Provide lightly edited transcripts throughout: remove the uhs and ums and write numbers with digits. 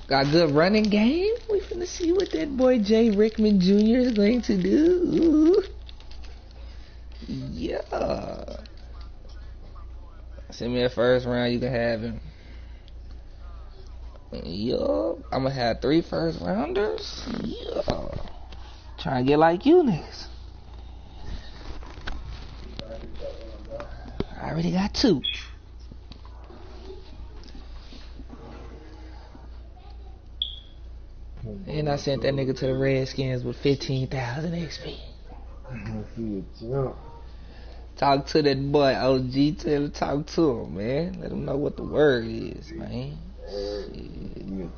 Got good running game. We finna see what that boy Jay Rickman Jr. is going to do. Yeah. Send me a first round, you can have him. Yup. I'm gonna have 3 first rounders. Yeah. Trying to get like you niggas. I already got 2. And I sent that nigga to the Redskins with 15,000 XP. Talk to that boy, OG. Tell him, talk to him, man. Let him know what the word is, man. Shit.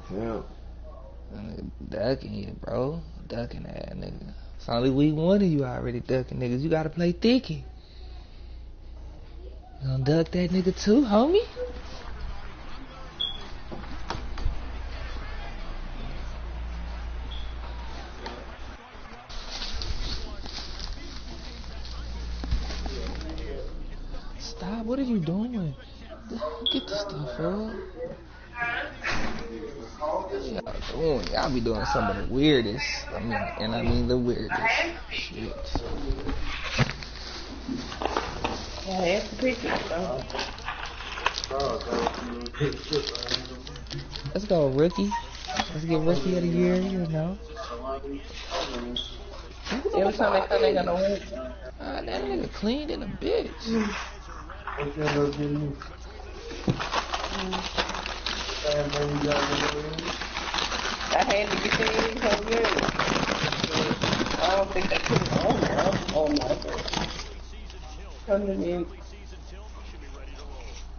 Ducking you, bro. Ducking that nigga. It's only week 1 of you already ducking niggas. You gotta play thicky. You gonna duck that nigga too, homie? Stop, what are you doing? Get this stuff up. Y'all doing? Y'all be doing some of the weirdest. I mean the weirdest shit. Yeah, that's the picture. Let's go, rookie. Let's get rookie of the year, you know. Every time they come, they gonna win. That nigga cleaned in a bitch. I had to get that in so good. I don't think they put it on there. Oh my God. Coming in.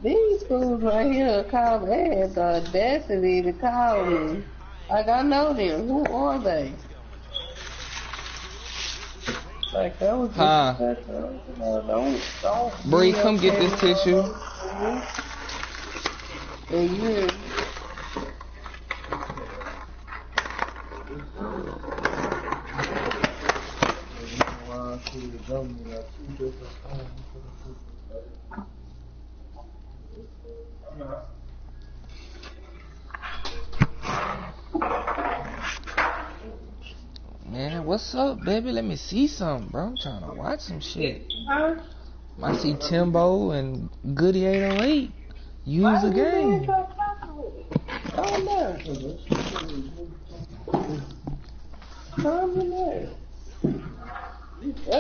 These fools right here call, they had the audacity to call me. Like, I know them. Who are they? Like, that was just don't. Bree, come get this tissue. And you. Man, what's up, baby? Let me see something, bro. I'm trying to watch some shit. I see Timbo and Goody 808 use the game.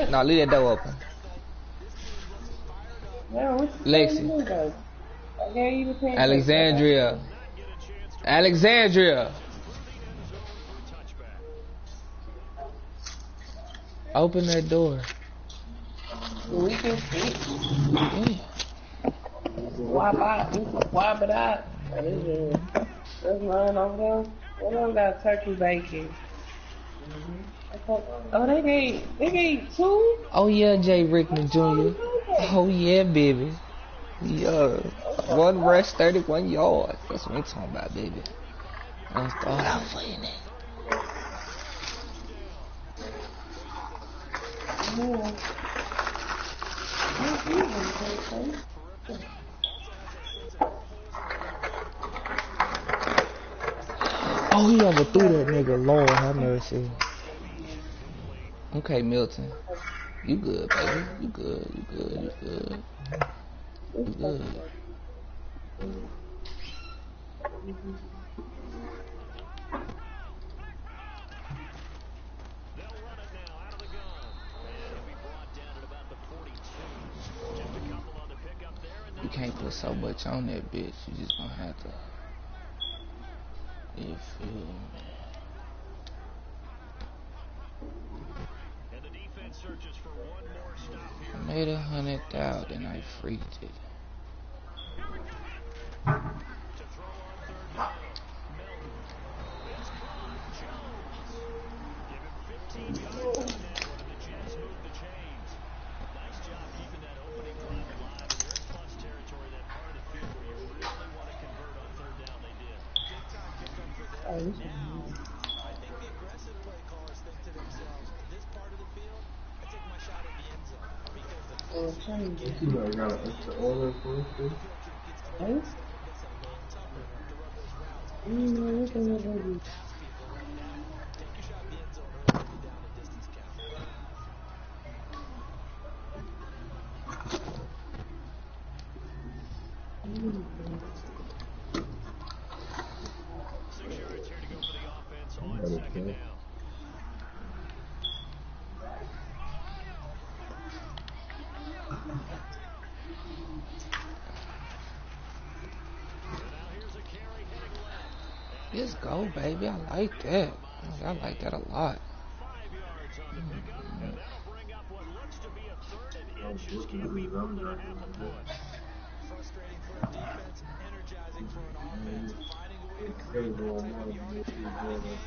Now leave that door open. Lexi. Alexandria. Open that door. We can see. Why it out? There's mine over there. What else got turkey bacon? Oh, they gave 2? Oh yeah, Jay Rickman Jr. Oh yeah, baby. Yeah. 1 rush, 31 yards. That's what I'm talking about, baby. I'm start out for you, nigga. Oh, he overthrew that nigga. Lord have mercy. Okay, Milton. You good, baby. You good. You can't put so much on that bitch. You just gonna have to. You feel me? I made 100,000. I freaked it. I think the aggressive play callers think to themselves, this part of the field, I take my shot at the end zone. Because the closer you get, the more the field gets a little tougher to run those routes. If you start to chase after pass people right now, take your shot in the end zone early if you're down in distance count. Let's go, baby. I like that. I like that a lot. 5 yards on the pickup, and that'll bring up what looks to be a third and inches. Can't be more than a half a foot. Frustrating for a defense, energizing for an offense. Finding a way to create that type of yardage in the running game,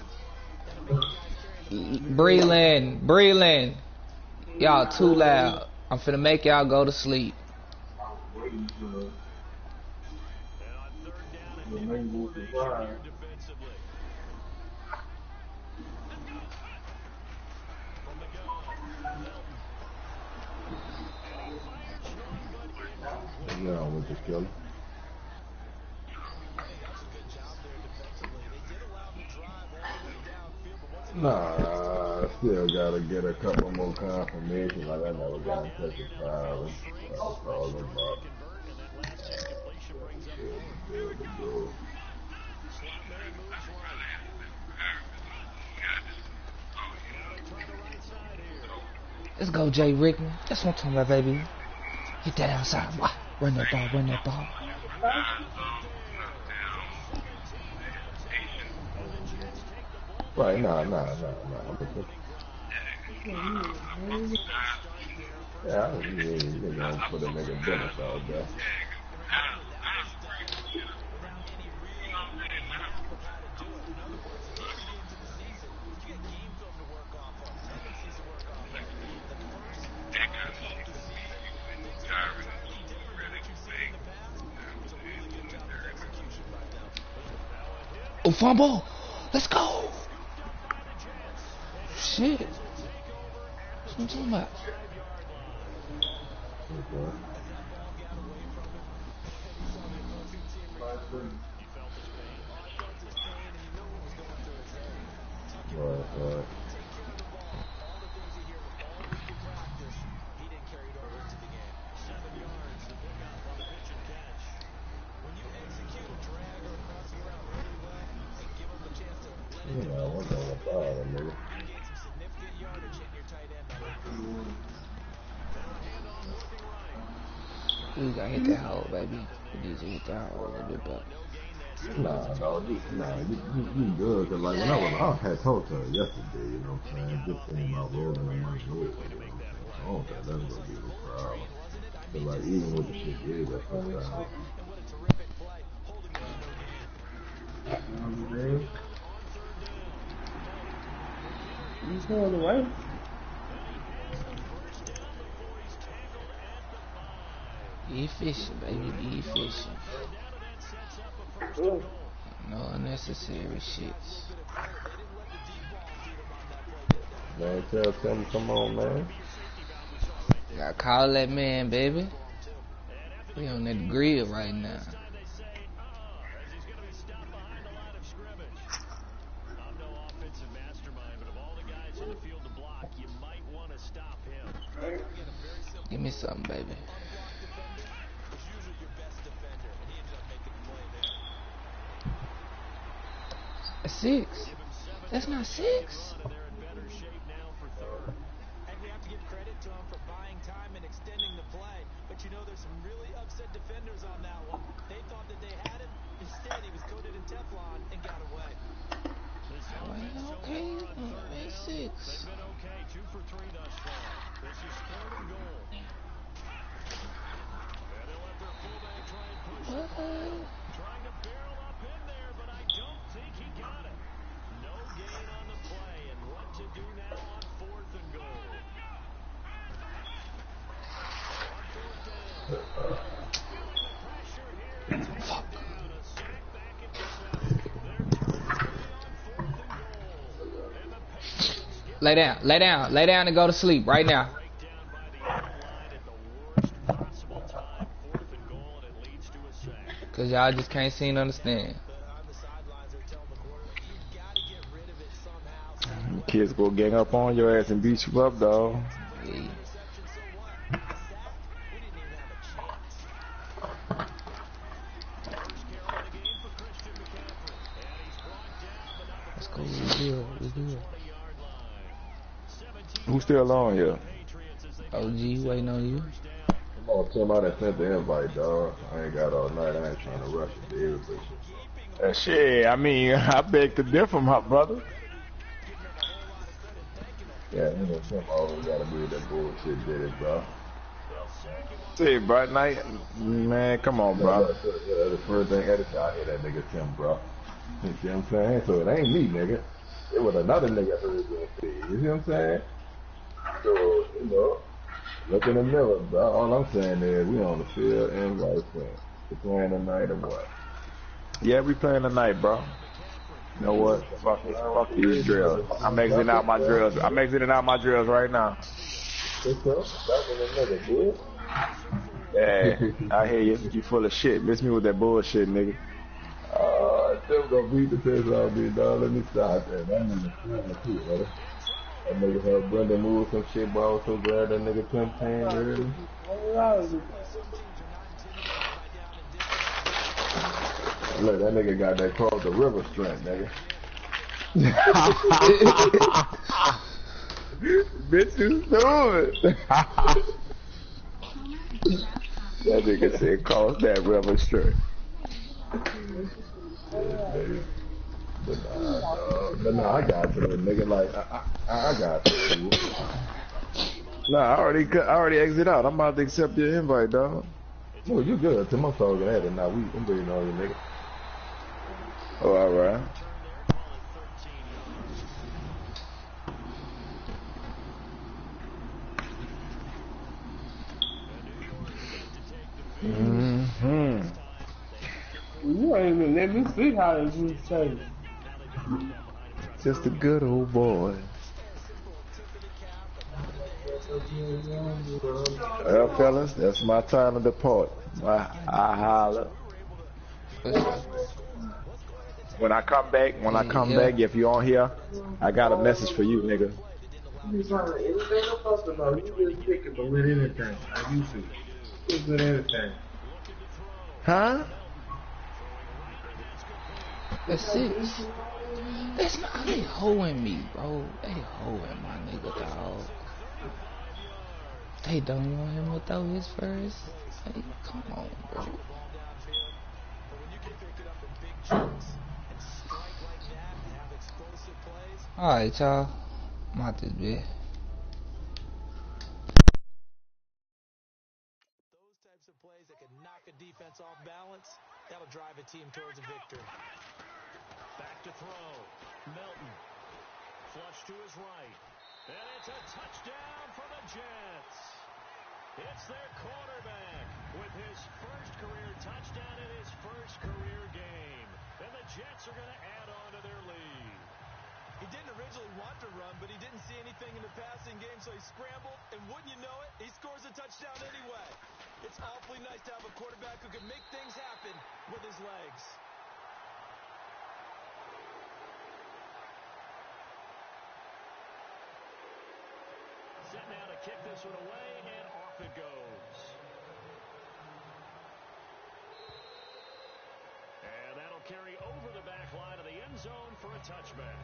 that'll make the guys carrying the ball feel Breland. Y'all too loud. I'm finna make y'all go to sleep. And on third down and nickel formation here defensively. From the gun, Melton. And he fires strong, but incomplete. Yeah, with the killer. I think that was a good job there defensively. They did allow him to drive all the way downfield, but once Nah, I still gotta get a couple more confirmations. Like I never got in touch with Tyler. I'll call him up. And that last incompletion brings up fourth. Slot man moves right. Now they try the right side here. Let's go, Jay Rickman. That's what I'm talking about, baby. Hit that outside. Wow. Run that ball. Right, nah. Yeah, you gonna put a nigga business out there. Oh, fumble. Let's go. Shit. What you talking about? Right. We gotta hit that hole, baby. We need to hit that hole a little bit better. Nah, dog. You good. Cause like when I had talked to her yesterday, you know what I'm saying? Just thinking about rolling in my door. I don't think that's gonna be the problem. Cause like even with the shit is that sometimes. He's on the way. Be efficient, baby. Be efficient. No unnecessary shits. Man, tell Tim, come on, man. Gotta call that man, baby. We on that grill right now. I'm no offensive mastermind, but of all the guys on the field to block, you might want to stop him. Give me something, baby. A 6. That's not 6. And we have to give credit to him for buying time and extending the play. But you know, there's some really upset defenders on that one. They thought that they had him. Instead, he was coated in Teflon and got away. Okay, 6. They've been okay, 2 for 3 thus far. This is 3rd and goal. And they'll let their fullback try and push the ball. Trying to barrel up in there, but I don't think he got it. No gain on the play, and what to do now on 4th and goal. On 4th down. Feeling the pressure here to take it down. A sack back at the 7. They're 2 for 3 on 4th and goal. And the Patriots get Lay down and go to sleep right now. breakdown by the end line at the worst possible time. 4th and goal, and it leads to a sack. Cause y'all just can't seem to understand. On the sidelines, kids go gang up on your ass and beat you up, dog. Yeah. Let's go. We good. We good. Who's still on here? OG waiting on you. Come on, Tim, I done sent the invite, dog. I ain't got all night. I ain't trying to rush it to everybody. Shit, I mean, I beg to differ, my brother. Yeah, you know, Tim always gotta be with that bullshit, did it, bro. Shit, bro, night, man, come on, No, bro. look, the first thing editor, I hear that nigga Tim, bro. You see what I'm saying? So it ain't me, nigga. It was another nigga heard that shit. You see what I'm saying? So, you know, look in the mirror, bro. All I'm saying is we on the field and right there. We're playing tonight or what? Yeah, we playing tonight, bro. You know what? Fuck it. Fuck these drills. I'm exiting out my drills. I'm exiting out my drills right now. Yeah, I hear you. You full of shit. Miss me with that bullshit, nigga. Still gonna beat the piss out of me, dog. Let me stop that. That nigga feeling too, brother. That nigga helped Brenda move some shit, bro. I was so glad that nigga Tim came early. Look, that nigga got that cross the river strength, nigga. Bitch, you stupid. That nigga said cross that river straight. But nah, I got to it, nigga. Like, I got to it. Nah, I already exit out. I'm about to accept your invite, dog. No, you good. Tim, I'm talking at it now. I'm waiting on you, nigga. Oh, all right. Mm-hmm. You ain't even let me see how you say. Just a good old boy. Well, fellas, that's my time to depart. I holler. For sure. When I come back, Yeah. if you on here, I got a message for you, nigga. Anything I'm supposed to know, you just pick it, but with anything. I used to. Just with anything. Huh? That's 6. That's not. They hoeing me, bro. They hoeing my nigga, dog. They don't want him to throw his first. Hey, come on, bro. Alright, y'all. I'm out this bit. Those types of plays that can knock a defense off balance, that'll drive a team towards a victory. Back to throw. Melton. Flush to his right. And it's a touchdown for the Jets. It's their quarterback with his first career touchdown in his first career game. And the Jets are going to add on to their lead. He didn't originally want to run, but he didn't see anything in the passing game, so he scrambled, and wouldn't you know it, he scores a touchdown anyway. It's awfully nice to have a quarterback who can make things happen with his legs. Set now to kick this one away, and off it goes. And that'll carry over the back line of the end zone for a touchback.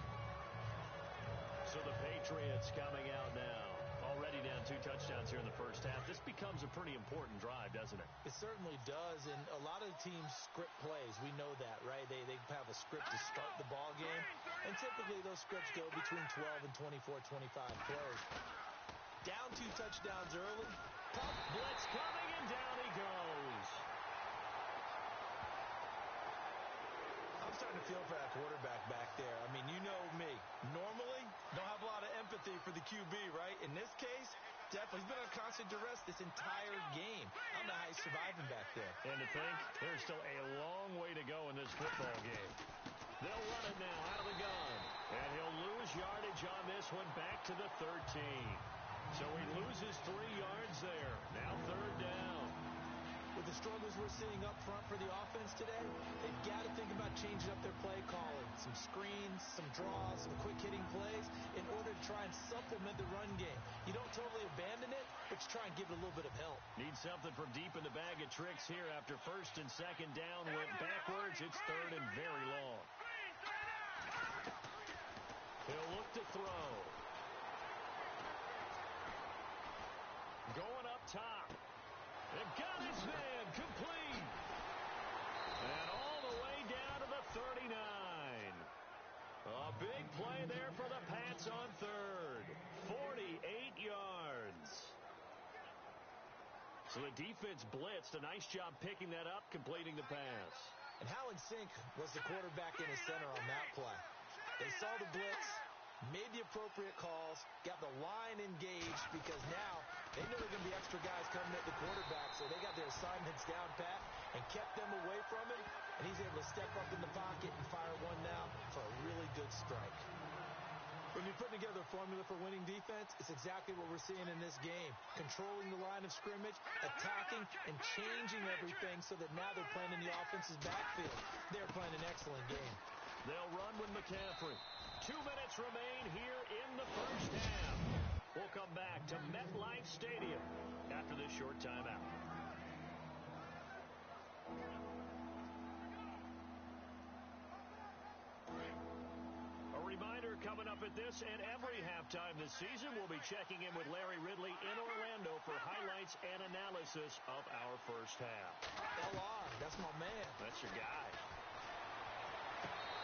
So the Patriots coming out now. Already down 2 touchdowns here in the first half. This becomes a pretty important drive, doesn't it? It certainly does, and a lot of teams script plays. We know that, right? They have a script to start the ball game, and typically those scripts go between 12 and 24, 25 plays. Down 2 touchdowns early. Pump blitz coming, and down he goes. I'm starting to feel for that quarterback back there. I mean, you know me. Normally, don't have a lot of empathy for the QB, right? In this case, definitely. He's been on constant duress this entire game. I don't know how he's surviving back there. And to think, there's still a long way to go in this football game. They'll run it now out of the gun. And he'll lose yardage on this one back to the 13. So he loses 3 yards there. Now 3rd down. With the struggles we're seeing up front for the offense today, they've got to think about changing up their play calling. Some screens, runs, some draws, some quick hitting plays in order to try and supplement the run game. You don't totally abandon it, but you try and give it a little bit of help. Need something from deep in the bag of tricks here after first and second down went backwards. It's third and very long. He'll look to throw. Going up top. They've got his man complete. And all the way down to the 39. A big play there for the Pats on third. 48 yards. So the defense blitzed. A nice job picking that up, completing the pass. And Howland Sink was the quarterback in his center on that play. They saw the blitz, made the appropriate calls, got the line engaged because now they know there are going to be extra guys coming at the quarterback, so they got their assignments down pat and kept them away from him, and he's able to step up in the pocket and fire one now for a really good strike. When you put together a formula for winning defense, it's exactly what we're seeing in this game. Controlling the line of scrimmage, attacking, and changing everything so that now they're playing in the offense's backfield. They're playing an excellent game. They'll run with McCaffrey. 2 minutes remain here in the first half. We'll come back to MetLife Stadium after this short timeout. A reminder coming up at this and every halftime this season, we'll be checking in with Larry Ridley in Orlando for highlights and analysis of our first half. LR, that's my man. That's your guy.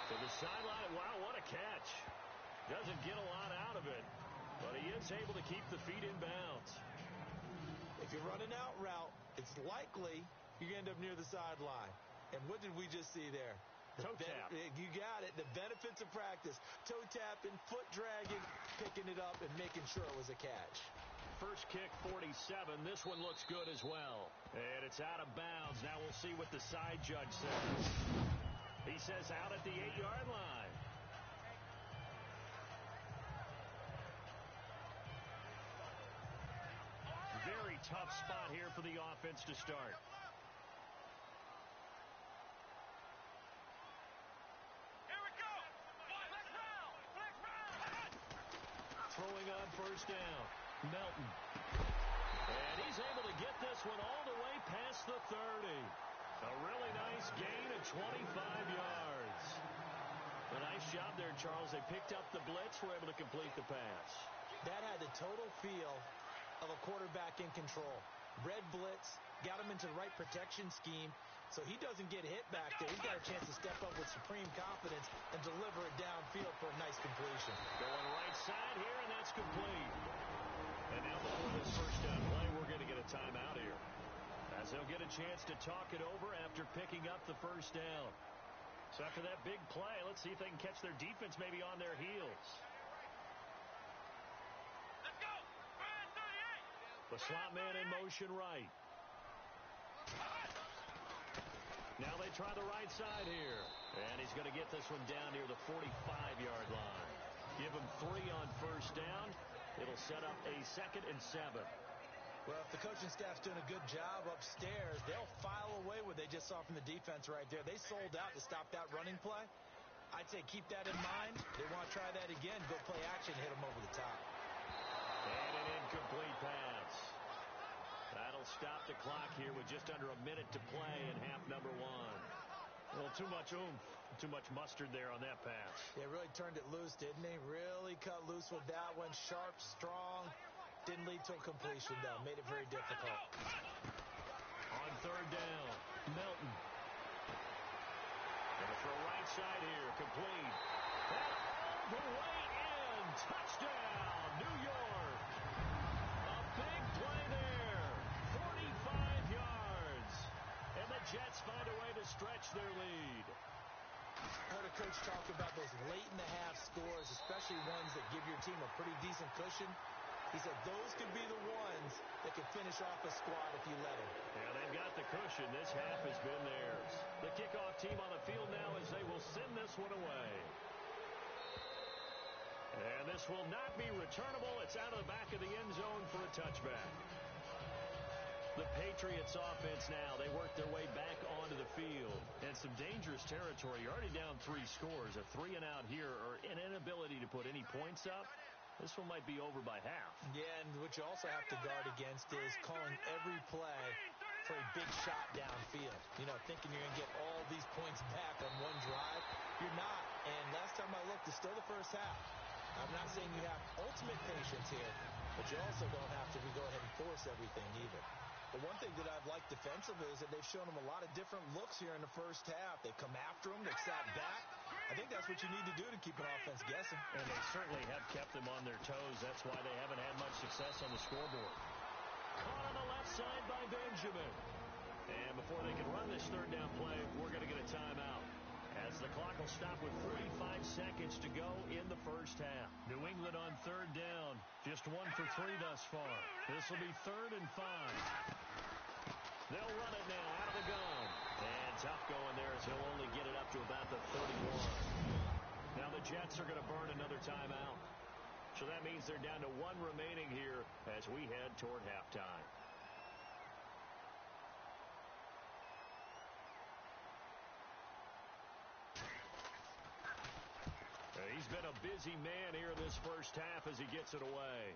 To the sideline. Wow, what a catch. Doesn't get a lot out of it, but he is able to keep the feet in bounds. If you're running out route, it's likely you end up near the sideline. And what did we just see there? Toe tap. You got it. The benefits of practice. Toe tapping, foot dragging, picking it up, and making sure it was a catch. First kick, 47. This one looks good as well. And it's out of bounds. Now we'll see what the side judge says. He says out at the 8-yard line. Very tough spot here for the offense to start. Throwing on first down. Melton. And he's able to get this one all the way past the 30. A really nice gain of 25 yards. A nice job there, Charles. They picked up the blitz, were able to complete the pass. That had the total feel of a quarterback in control. Red blitz, got him into the right protection scheme, so he doesn't get hit back there. He's got a chance to step up with supreme confidence and deliver it downfield for a nice completion. Going right side here, and that's complete. And now before this first down play, we're going to get a timeout here, as they'll get a chance to talk it over after picking up the first down. So after that big play, let's see if they can catch their defense maybe on their heels. The slot man in motion right. Now they try the right side here. And he's going to get this one down near the 45-yard line. Give him 3 on first down. It'll set up a 2nd and 7. Well, if the coaching staff's doing a good job upstairs, they'll file away what they just saw from the defense right there. They sold out to stop that running play. I'd say keep that in mind. They want to try that again. Go play action, hit them over the top. And an incomplete pass. That'll stop the clock here with just under a minute to play in half number 1. Well, too much oomph, too much mustard there on that pass. They really turned it loose, didn't they? Really cut loose with that one. Sharp, strong. Didn't lead to a completion, though. Made it very difficult. On third down, Melton. Gonna throw right side here, complete. And all the way in. Touchdown, New York. A big play there. 45 yards. And the Jets find a way to stretch their lead. I heard a coach talk about those late-in-the-half scores, especially ones that give your team a pretty decent cushion. He said those could be the ones that could finish off a squad if you let them. Yeah, they've got the cushion. This half has been theirs. The kickoff team on the field now as they will send this one away. And this will not be returnable. It's out of the back of the end zone for a touchback. The Patriots offense now, they work their way back onto the field. And some dangerous territory. You're already down 3 scores. A 3-and-out here or an inability to put any points up. This one might be over by half. Yeah, and what you also have to guard against is calling every play for a big shot downfield. You know, thinking you're going to get all these points back on one drive. You're not. And last time I looked, it's still the first half. I'm not saying you have ultimate patience here, but you also don't have to go ahead and force everything either. The one thing that I've liked defensively is that they've shown them a lot of different looks here in the first half. They come after them. They've sat back. I think that's what you need to do to keep an offense guessing. And they certainly have kept them on their toes. That's why they haven't had much success on the scoreboard. Caught on the left side by Benjamin. And before they can run this third down play, we're going to get a timeout, as the clock will stop with 45 seconds to go in the first half. New England on third down. Just 1 for 3 thus far. This will be 3rd and 5. They'll run it now out of the gun. And tough going there as he'll only get it up to about the 31. Now the Jets are going to burn another timeout. So that means they're down to 1 remaining here as we head toward halftime. He's been a busy man here in this first half as he gets it away.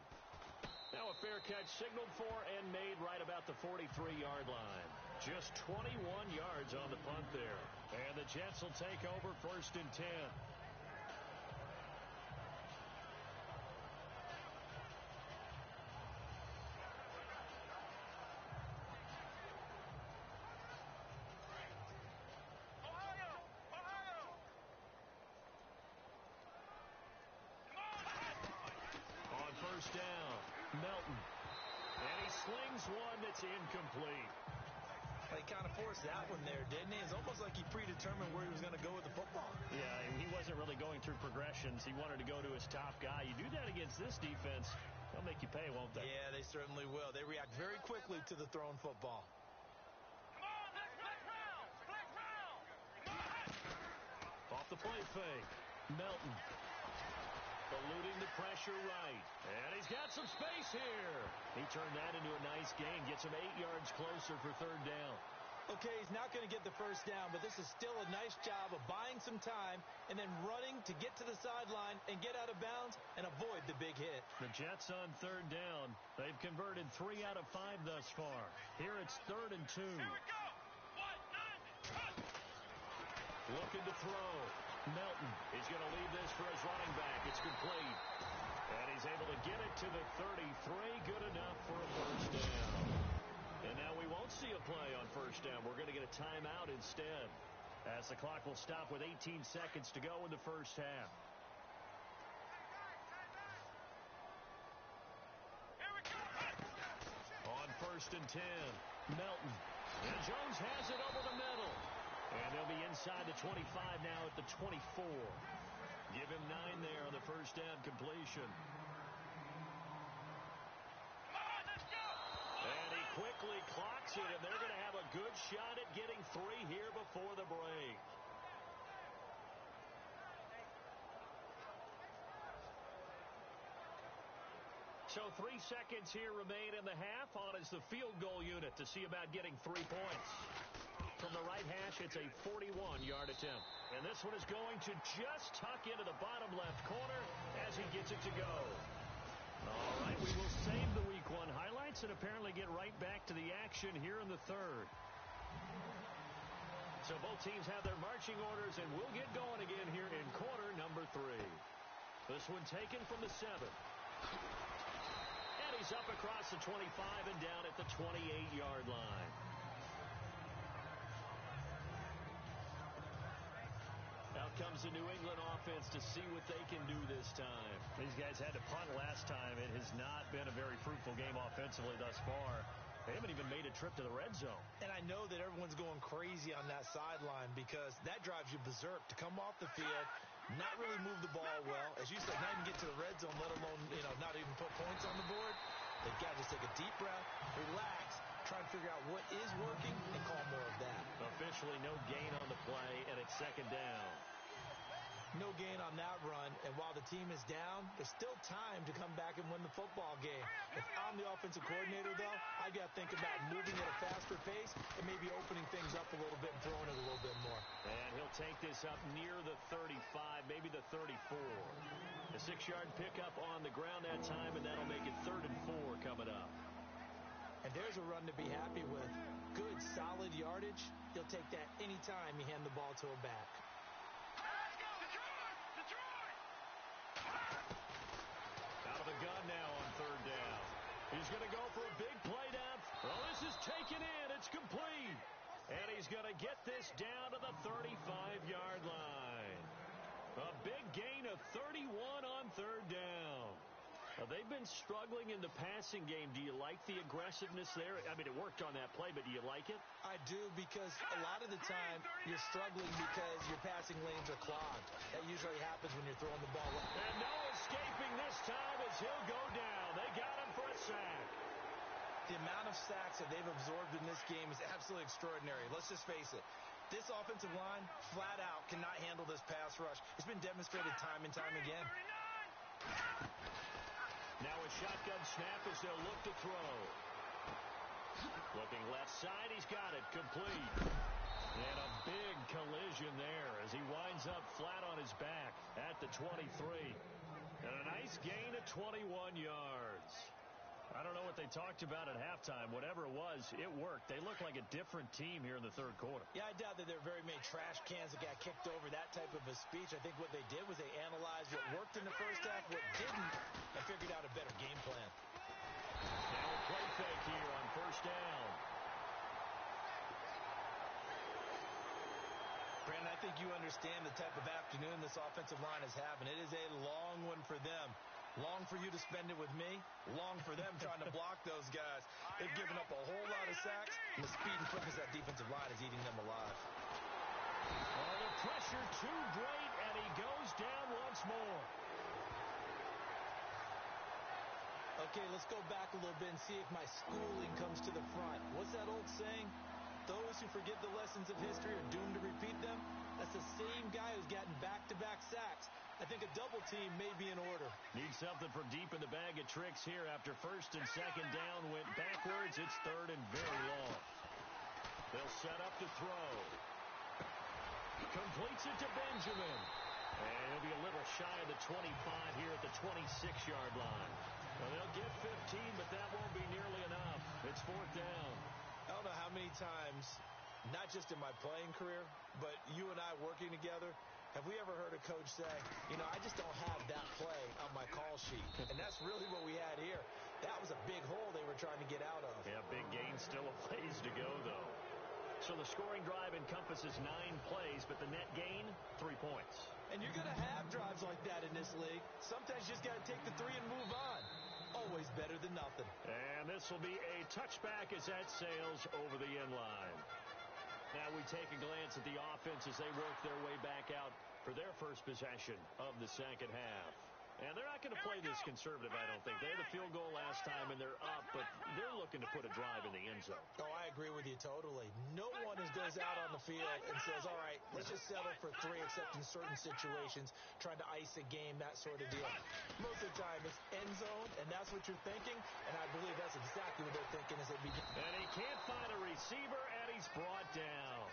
Now a fair catch signaled for and made right about the 43-yard line. Just 21 yards on the punt there. And the Jets will take over 1st and 10. First down, Melton. And he slings one that's incomplete. He kind of forced that one there, didn't he? It's almost like he predetermined where he was going to go with the football. Yeah, he wasn't really going through progressions. He wanted to go to his top guy. You do that against this defense, they'll make you pay, won't they? Yeah, they certainly will. They react very quickly to the thrown football. Come on, let's split round. Off the play fake, Melton. Eluding the pressure right. And he's got some space here. He turned that into a nice gain. Gets him 8 yards closer for 3rd down. Okay, he's not going to get the first down, but this is still a nice job of buying some time and then running to get to the sideline and get out of bounds and avoid the big hit. The Jets on 3rd down. They've converted 3 out of 5 thus far. Here it's 3rd and 2. Here we go. 1, 9, looking to throw. Melton is going to leave this for his running back. It's complete. And he's able to get it to the 33. Good enough for a 1st down. And now we won't see a play on 1st down. We're going to get a timeout instead, as the clock will stop with 18 seconds to go in the first half. On 1st and 10, Melton. And Jones has it over the middle. And they'll be inside the 25 now at the 24. Give him 9 there on the 1st down completion. And he quickly clocks it, and they're going to have a good shot at getting 3 here before the break. So 3 seconds here remain in the half. On is the field goal unit to see about getting 3 points. From the right hash, it's a 41-yard attempt. And this one is going to just tuck into the bottom left corner as he gets it to go. All right, we will save the Week 1 highlights and apparently get right back to the action here in the 3rd. So both teams have their marching orders, and we'll get going again here in quarter number 3. This one taken from the 7. And he's up across the 25 and down at the 28-yard line. Out comes the New England offense to see what they can do this time. These guys had to punt last time. It has not been a very fruitful game offensively thus far. They haven't even made a trip to the red zone. And I know that everyone's going crazy on that sideline because that drives you berserk to come off the field, not really move the ball well. As you said, not even get to the red zone, let alone, not even put points on the board. They've got to just take a deep breath, relax, try to figure out what is working, and call more of that. Officially no gain on the play, and it's 2nd down. No gain on that run, and while the team is down, there's still time to come back and win the football game. If I'm the offensive coordinator, though, I got to think about moving at a faster pace and maybe opening things up a little bit and throwing it a little bit more. And he'll take this up near the 35, maybe the 34. A 6-yard pickup on the ground that time, and that'll make it 3rd and 4 coming up. And there's a run to be happy with. Good, solid yardage. He'll take that anytime you hand the ball to a back. Out of the gun now on 3rd down. He's going to go for a big play down. Oh, this is taken in. It's complete. And he's going to get this down to the 35-yard line. A big gain of 31 on 3rd down. They've been struggling in the passing game. Do you like the aggressiveness there? I mean, it worked on that play, but do you like it? I do, because a lot of the time you're struggling because your passing lanes are clogged. That usually happens when you're throwing the ball. And no escaping this time as he'll go down. They got him for a sack. The amount of sacks that they've absorbed in this game is absolutely extraordinary. Let's just face it. This offensive line, flat out, cannot handle this pass rush. It's been demonstrated time and time again. Now a shotgun snap as they'll look to throw. Looking left side, he's got it, complete. And a big collision there as he winds up flat on his back at the 23. And a nice gain of 21 yards. I don't know what they talked about at halftime. Whatever it was, it worked. They look like a different team here in the 3rd quarter. Yeah, I doubt that there are very many trash cans that got kicked over, that type of a speech. I think what they did was they analyzed what worked in the first half, what didn't, and figured out a better game plan. Now a play fake here on 1st down. Brandon, I think you understand the type of afternoon this offensive line is having. It is a long one for them. Long for you to spend it with me. Long for them trying to block those guys. They've given up a whole lot of sacks, and the speed and quickness of that defensive line is eating them alive. Oh, the pressure too great, and he goes down once more. Okay, let's go back a little bit and see if my schooling comes to the front. What's that old saying? Those who forget the lessons of history are doomed to repeat them. That's the same guy who's gotten back-to-back sacks. I think a double team may be in order. Need something from deep in the bag of tricks here after 1st and 2nd down went backwards. It's 3rd and very long. They'll set up to throw. Completes it to Benjamin. And he'll be a little shy of the 25 here at the 26-yard line. Well, they'll get 15, but that won't be nearly enough. It's 4th down. I don't know how many times, not just in my playing career, but you and I working together, have we ever heard a coach say, you know, I just don't have that play on my call sheet. And that's really what we had here. That was a big hole they were trying to get out of. Yeah, big gain, still a ways to go, though. So the scoring drive encompasses 9 plays, but the net gain, 3 points. And you're going to have drives like that in this league. Sometimes you just got to take the 3 and move on. Always better than nothing. And this will be a touchback as that sails over the end line. Now we take a glance at the offense as they work their way back out for their first possession of the 2nd half. And they're not going to play this conservative, I don't think. They had the field goal last time, and they're up, but they're looking to put a drive in the end zone. Oh, I agree with you totally. No one goes out on the field and says, all right, let's just settle for 3, except in certain situations, trying to ice a game, that sort of deal. Most of the time, it's end zone, and that's what you're thinking, and I believe that's exactly what they're thinking as they begin. And he can't find a receiver, and he's brought down.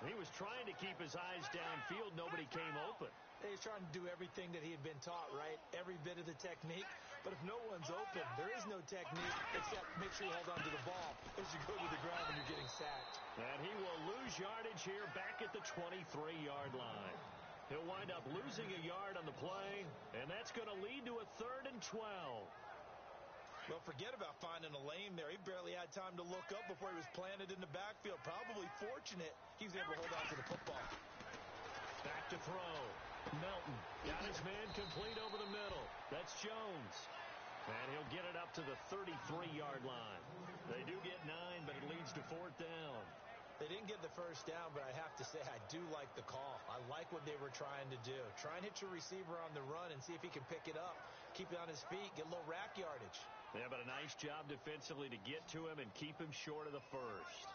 He was trying to keep his eyes downfield. Nobody came open. He's trying to do everything that he had been taught, right? Every bit of the technique. But if no one's open, there is no technique except make sure you hold on to the ball as you go to the ground when you're getting sacked. And he will lose yardage here back at the 23-yard line. He'll wind up losing a yard on the play, and that's going to lead to a 3rd and 12. Well, forget about finding a lane there. He barely had time to look up before he was planted in the backfield. Probably fortunate he was able to hold on to the football. Back to throw. Melton got his man complete over the middle. That's Jones. And he'll get it up to the 33-yard line. They do get 9, but it leads to 4th down. They didn't get the first down, but I have to say I do like the call. I like what they were trying to do. Try and hit your receiver on the run and see if he can pick it up, keep it on his feet, get a little rack yardage. Yeah, but a nice job defensively to get to him and keep him short of the first.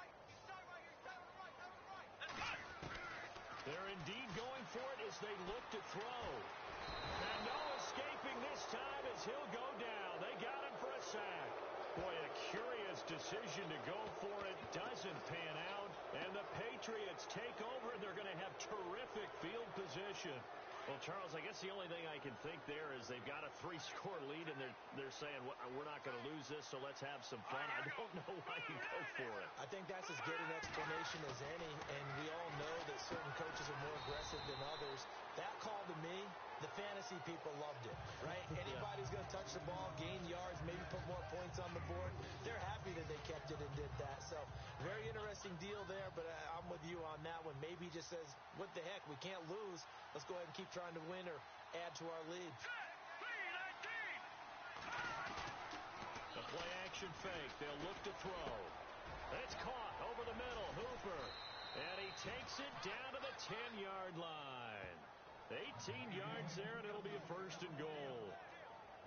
They're indeed going for it as they look to throw. And no escaping this time as he'll go down. They got him for a sack. Boy, a curious decision to go for it. Doesn't pan out. And the Patriots take over, and they're going to have terrific field position. Well, Charles, I guess the only thing I can think there is they've got a 3-score lead, and they're saying, we're not going to lose this, so let's have some fun. I don't know why you go for it. I think that's as good an explanation as any, and we all know that certain coaches are more aggressive than others. That call to me, the fantasy people loved it, right? Anybody's going to touch the ball, gain yards, maybe put more points on the board. They're happy that they kept it and did that. So very interesting deal there, but I'm with you on that one. Maybe he just says, what the heck, we can't lose. Let's go ahead and keep trying to win or add to our lead. The play action fake. They'll look to throw. It's caught over the middle. Hooper. And he takes it down to the 10-yard line. 18 yards there, and it'll be a 1st and goal.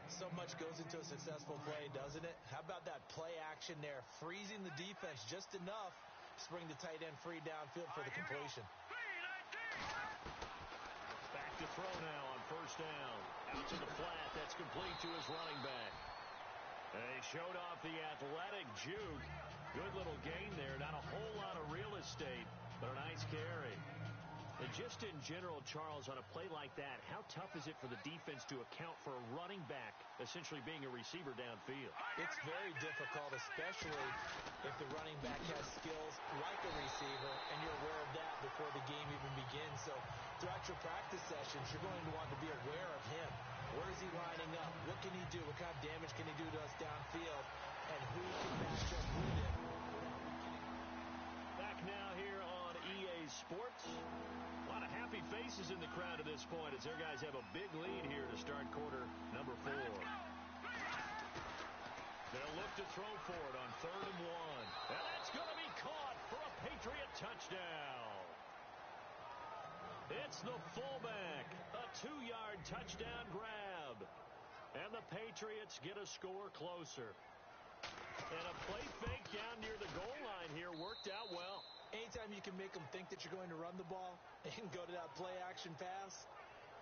So much goes into a successful play, doesn't it? How about that play action there? Freezing the defense just enough to bring the tight end free downfield for the completion. Back to throw now on 1st down. Out to the flat. That's complete to his running back. And he showed off the athletic juke. Good little gain there. Not a whole lot of real estate, but a nice carry. And just in general, Charles, on a play like that, how tough is it for the defense to account for a running back essentially being a receiver downfield? It's very difficult, especially if the running back has skills like a receiver, and you're aware of that before the game even begins. So throughout your practice sessions, you're going to want to be aware of him. Where is he lining up? What can he do? What kind of damage can he do to us downfield? And who can match up with him? Back now here on EA Sports. A lot of happy faces in the crowd at this point as their guys have a big lead here to start quarter number 4. They'll look to throw for it on 3rd and 1. And that's going to be caught for a Patriot touchdown. It's the fullback. A 2-yard touchdown grab. And the Patriots get a score closer. And a play fake down near the goal line here worked out well. Anytime you can make them think that you're going to run the ball and go to that play action pass,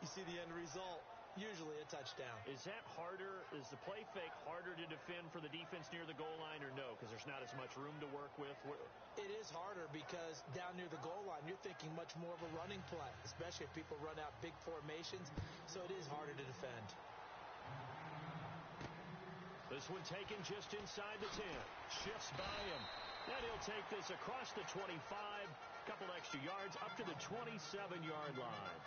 you see the end result, usually a touchdown. Is that harder? Is the play fake harder to defend for the defense near the goal line or no? Because there's not as much room to work with? It is harder because down near the goal line, you're thinking much more of a running play, especially if people run out big formations. So it is harder to defend. This one taken just inside the 10. Shifts by him. And he'll take this across the 25. Couple extra yards up to the 27-yard line.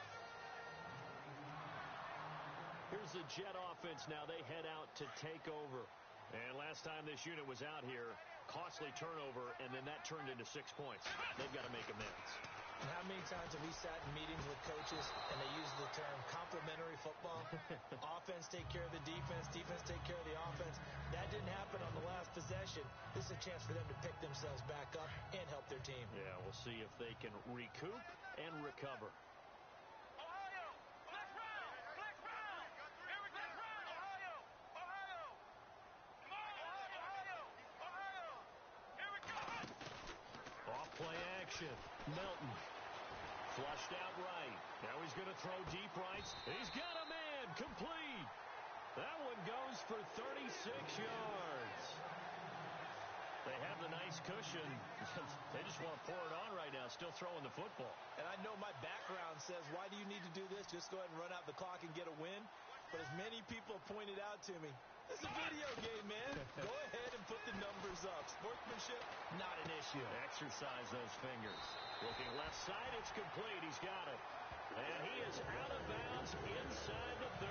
Here's the Jet offense now. They head out to take over. And last time this unit was out here, costly turnover, and then that turned into 6 points. They've got to make amends. How many times have we sat in meetings with coaches and they use the term complementary football? Offense take care of the defense, defense take care of the offense. That didn't happen on the last possession. This is a chance for them to pick themselves back up and help their team. Yeah, we'll see if they can recoup and recover. Play action. Melton. Flushed out right. Now he's going to throw deep right. He's got a man. Complete. That one goes for 36 yards. They have the nice cushion. They just want to pour it on right now, still throwing the football. And I know my background says, why do you need to do this? Just go ahead and run out the clock and get a win. But as many people have pointed out to me, it's a video game, man. Go ahead and put the numbers up. Sportsmanship, not an issue. Exercise those fingers. Looking left side, it's complete. He's got it. And he is out of bounds inside the 30.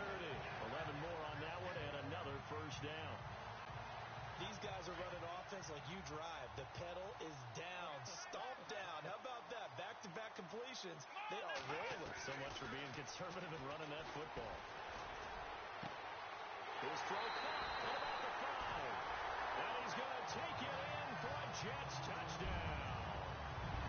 11 more on that one and another 1st down. These guys are running offense like you drive. The pedal is down, stomped down. How about that? Back-to-back completions. They are rolling. So much for being conservative and running that football. His throw caught at about the 5. And he's going to take it in for a Jets touchdown.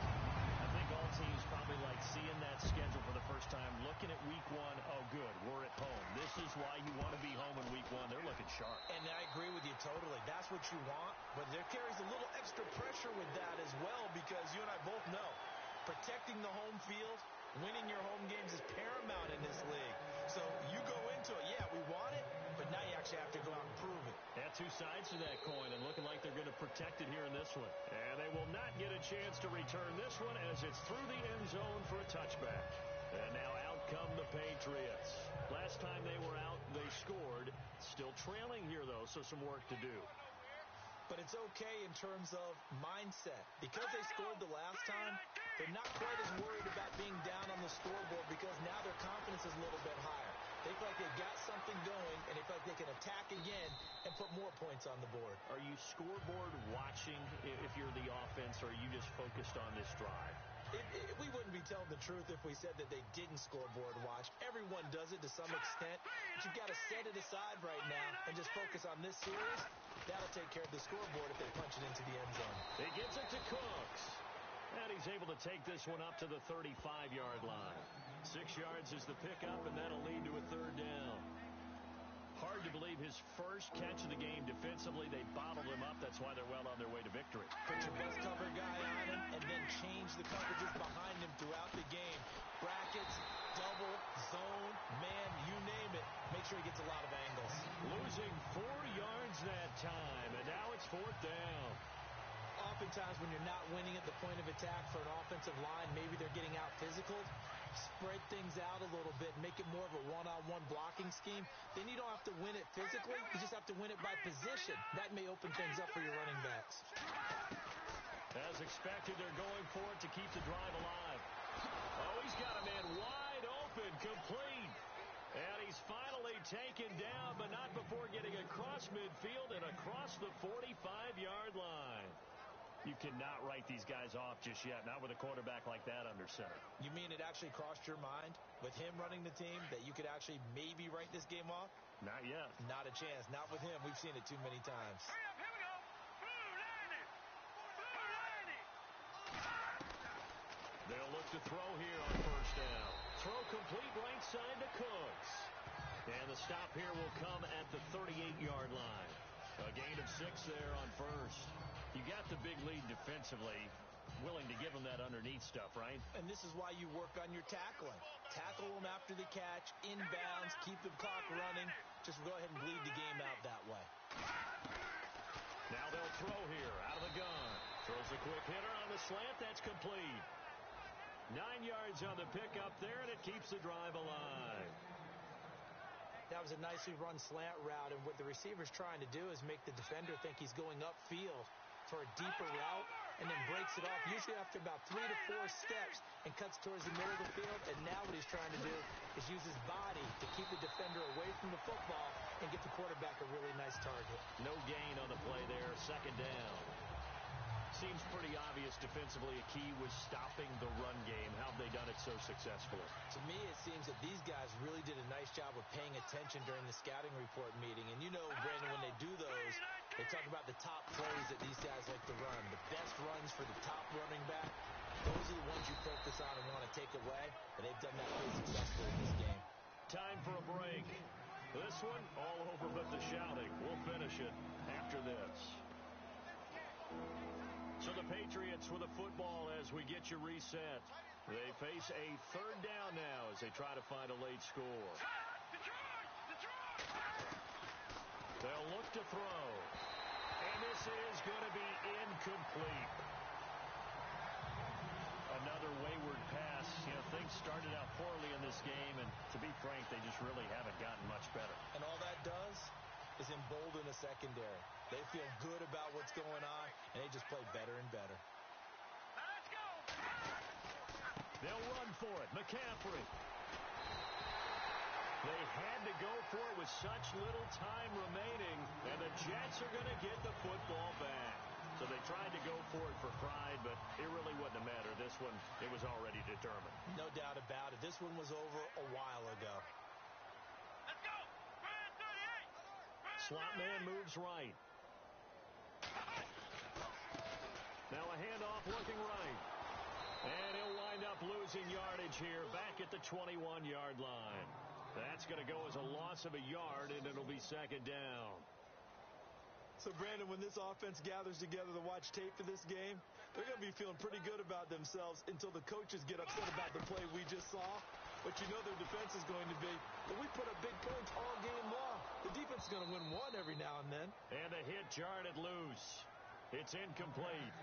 I think all teams probably like seeing that schedule for the first time, looking at week 1. Oh, good, we're at home. This is why you want to be home in week 1. They're looking sharp. And I agree with you totally. That's what you want. But there carries a little extra pressure with that as well because you and I both know protecting the home field Winning your home games is paramount in this league. So you go into it, yeah, we want it, but now you actually have to go out and prove it. Yeah, two sides to that coin, and looking like they're going to protect it here in this one. And they will not get a chance to return this one as it's through the end zone for a touchback. And now out come the Patriots. Last time they were out, they scored. Still trailing here, though, so some work to do. But it's okay in terms of mindset. Because they scored the last time, they're not quite as worried about being down on the scoreboard because now their confidence is a little bit higher. They feel like they've got something going, and they feel like they can attack again and put more points on the board. Are you scoreboard watching if you're the offense, or are you just focused on this drive? We wouldn't be telling the truth if we said that they didn't scoreboard watch. Everyone does it to some extent, but you've got to set it aside right now and just focus on this series. That'll take care of the scoreboard if they punch it into the end zone. He gets it to Cooks. And he's able to take this one up to the 35-yard line. 6 yards is the pickup, and that'll lead to a third down. Hard to believe his first catch of the game defensively. They bottled him up. That's why they're well on their way to victory. Put your best cover guy on him and then change the coverages behind him throughout the game. Brackets, double, zone, man, you name it. Make sure he gets a lot of angles. Losing 4 yards that time, and now it's fourth down. Oftentimes when you're not winning at the point of attack for an offensive line, maybe they're getting out physical, spread things out a little bit, make it more of a one-on-one blocking scheme. Then you don't have to win it physically. You just have to win it by position. That may open things up for your running backs. As expected, they're going for it to keep the drive alive. Oh, he's got a man wide open, complete. And he's finally taken down, but not before getting across midfield and across the 45-yard line. You cannot write these guys off just yet, not with a quarterback like that under center. You mean it actually crossed your mind with him running the team that you could actually maybe write this game off? Not yet. Not a chance. Not with him. We've seen it too many times. Hurry up, here we go. They'll look to throw here on first down. Throw complete right side to Cooks. And the stop here will come at the 38-yard line. A gain of 6 there on first. You got the big lead defensively. Willing to give them that underneath stuff, right? And this is why you work on your tackling. Tackle them after the catch, inbounds, keep the clock running. Just go ahead and bleed the game out that way. Now they'll throw here out of the gun. Throws a quick hitter on the slant. That's complete. 9 yards on the pickup there, and it keeps the drive alive. That was a nicely run slant route, and what the receiver's trying to do is make the defender think he's going upfield for a deeper route and then breaks it off, usually after about 3 to 4 steps, and cuts towards the middle of the field. And now what he's trying to do is use his body to keep the defender away from the football and get the quarterback a really nice target. No gain on the play there, second down. Seems pretty obvious defensively a key was stopping the run game. How have they done it so successfully? To me, it seems that these guys really did a nice job of paying attention during the scouting report meeting. And you know, Brandon, when they do those, they talk about the top plays that these guys like to run. The best runs for the top running back, those are the ones you focus on and want to take away. And they've done that pretty successfully in this game. Time for a break. This one, all over but the shouting. We'll finish it after this. So the Patriots with the football as we get you reset. They face a third down now as they try to find a late score. They'll look to throw. And this is going to be incomplete. Another wayward pass. You know, things started out poorly in this game, and to be frank, they just really haven't gotten much better. And all that does is embolden the secondary. They feel good about what's going on, and they just play better and better. Let's go. They'll run for it. McCaffrey. They had to go for it with such little time remaining, and the Jets are going to get the football back. So they tried to go for it for pride, but it really wouldn't have mattered. This one, it was already determined. No doubt about it. This one was over a while ago. Let's go. Slot man moves right. Now a handoff looking right. And he'll wind up losing yardage here back at the 21-yard line. That's going to go as a loss of a yard, and it'll be second down. So, Brandon, when this offense gathers together to watch tape for this game, they're going to be feeling pretty good about themselves until the coaches get upset about the play we just saw. But you know their defense is going to be, well, we put up big points all game long. The defense is going to win one every now and then. And the hit jarred loose. It's incomplete.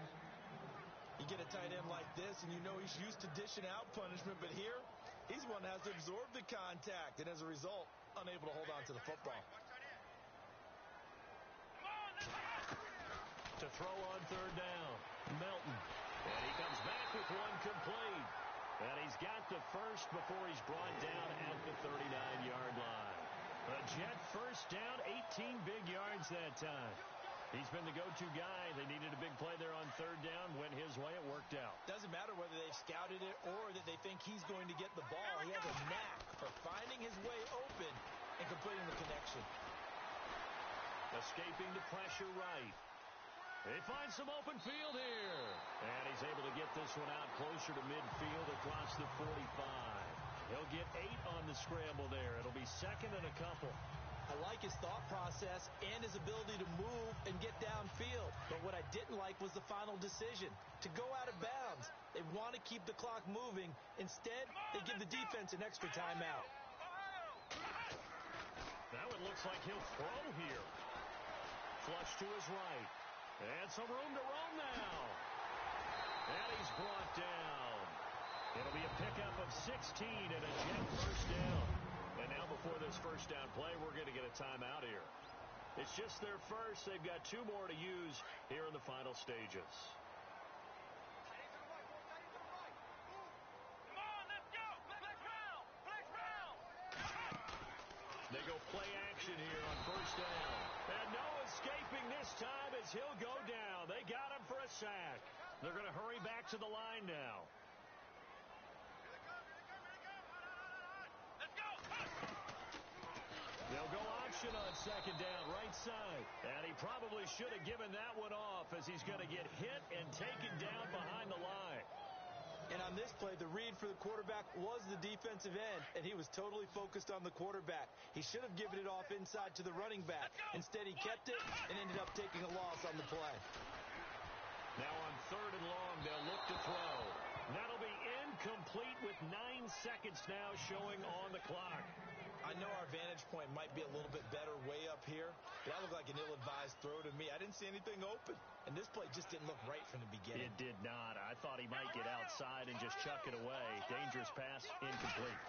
You get a tight end like this, and you know he's used to dishing out punishment. But here, he's one that has to absorb the contact, and as a result, unable to hold on to the football. To throw on third down, Melton. And he comes back with one complete. And he's got the first before he's brought down at the 39-yard line. A Jet first down, 18 big yards that time. He's been the go-to guy. They needed a big play there on third down. Went his way. It worked out. Doesn't matter whether they've scouted it or that they think he's going to get the ball. He has a knack for finding his way open and completing the connection. Escaping the pressure right. They find some open field here. And he's able to get this one out closer to midfield across the 45. He'll get 8 on the scramble there. It'll be second and a couple. I like his thought process and his ability to move and get downfield. But what I didn't like was the final decision, to go out of bounds. They want to keep the clock moving. Instead, they give the defense an extra timeout. Now it looks like he'll throw here. Flush to his right. And some room to roam now. And he's brought down. It'll be a pickup of 16 and a Jet first down. And now before this first down play, we're going to get a timeout here. It's just their first. They've got 2 more to use here in the final stages. Come on, let's go. Flex round. Flex round. They go play action here on first down. And no escaping this time as he'll go down. They got him for a sack. They're going to hurry back to the line now. They'll go option on second down, right side. And he probably should have given that one off as he's going to get hit and taken down behind the line. And on this play, the read for the quarterback was the defensive end, and he was totally focused on the quarterback. He should have given it off inside to the running back. Instead, he kept it and ended up taking a loss on the play. Now on third and long, they'll look to throw. That'll be incomplete with 9 seconds now showing on the clock. I know our vantage point might be a little bit better way up here, but that looked like an ill-advised throw to me. I didn't see anything open, and this play just didn't look right from the beginning. It did not. I thought he might get outside and just chuck it away. Dangerous pass, incomplete.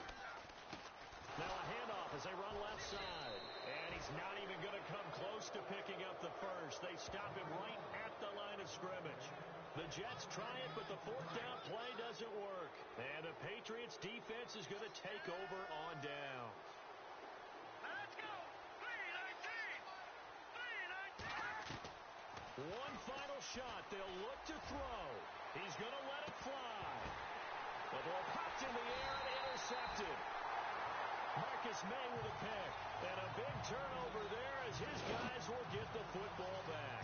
Now a handoff as they run left side. And he's not even going to come close to picking up the first. They stop him right at the line of scrimmage. The Jets try it, but the fourth down play doesn't work. And the Patriots defense is going to take over on down. Let's go. 3-19. One final shot. They'll look to throw. He's going to let it fly. The ball popped in the air and intercepted. Marcus May with a pick. And a big turnover there as his guys will get the football back.